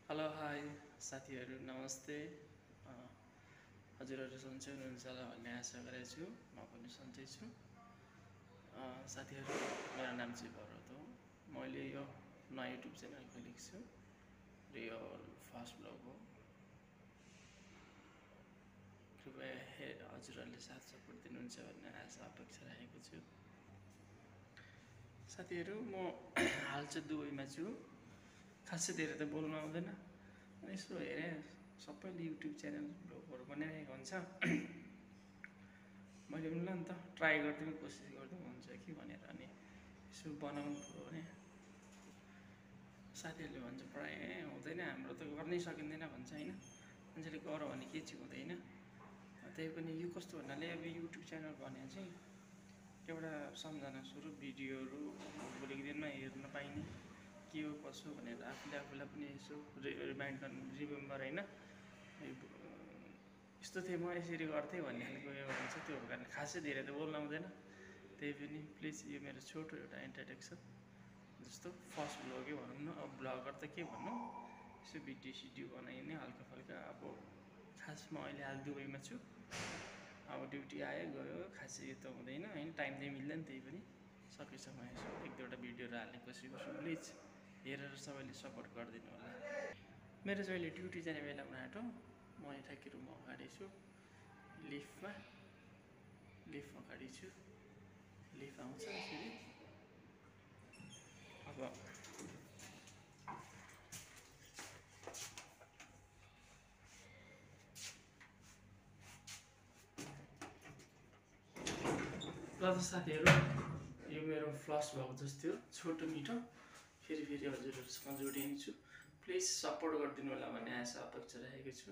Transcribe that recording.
Hello hi साथीहरू नमस्ते। हजुरहरू सन्चै हुनुहुन्छ होला भन्ने आशा गरेको छु। म पनि सन्चै छु। साथीहरू मेरो नाम चाहिँ भरत हो। मैले यो नयाँ युट्युब च्यानल खोलेको छु र यो फर्स्ट ब्लग हो। कृपया हजुरहरूले साथ सपोर्ट दिनुहुन्छ भन्ने आशा अपेक्षा राखेको छु। साथीहरू म हाल चाहिँ दुबईमा छु। खासै धेरै त बोल्नु आउँदैन। अनि यसो हेरेँ सबैले युट्युब च्यानल ब्लगहरू बनाइरहेको हुन्छ। मैले पनि ल नि त ट्राई गरिदिउँ कोसिस गरिदिउँ हुन्छ कि भनेर अनि यसो बनाउनु पऱ्यो भने साथीहरूले भन्छ प्रायः हुँदैन हाम्रो त गर्नै सकिँदैन भन्छ होइन। मान्छेले गर भने के चाहिँ हुँदैन। त्यही पनि यो कस्तो भन्नाले अब युट्युब च्यानल भने चाहिँ एउटा सम्झना स्वरूप भिडियोहरू भोलिको दिनमा हेर्न पाइने के हो कसो भनेर आफूलाई पनि यसो रिमाइन्ड गर्नु रिमेम्बर होइन यस्तो थिएँ म यसरी गर्थेँ भन्ने खालको यो हुन्छ। त्यो कारण खासै धेरै त बोल्न आउँदैन। त्यही पनि प्लिज यो मेरो छोटो एउटा इन्ट्रोडक्सन जस्तो फर्स्ट ब्लगै भनौँ न। अब ब्लगर त के भन्नु यसो भिडियो बनाइने हल्का फल्का। अब खास म अहिले हाल दुबईमा छु। अब ड्युटी आयो गयो खासै यो त हुँदैन होइन। टाइम चाहिँ मिल्दैन। त्यही पनि सकेसम्म यसो एक दुईवटा भिडियोहरू हाल्ने कोसिस गर्छु। प्लिज हेरेर सबैले सपोर्ट गरिदिनु होला। मेरो चाहिँ अहिले ड्युटी जाने बेला हुनाआँट्यो। म यता रुम अगाडि छु लिफ्टमा अगाडि छु। लिफ्ट आउँछ यसरी। अब ल त साथीहरू यो मेरो फर्स्ट भ्लग जस्तो छोटो मिठो फेरि हजुरहरूसँग जोडिन्छु। प्लिज सपोर्ट गरिदिनु होला भन्ने आशा अपेक्षा राखेको छु।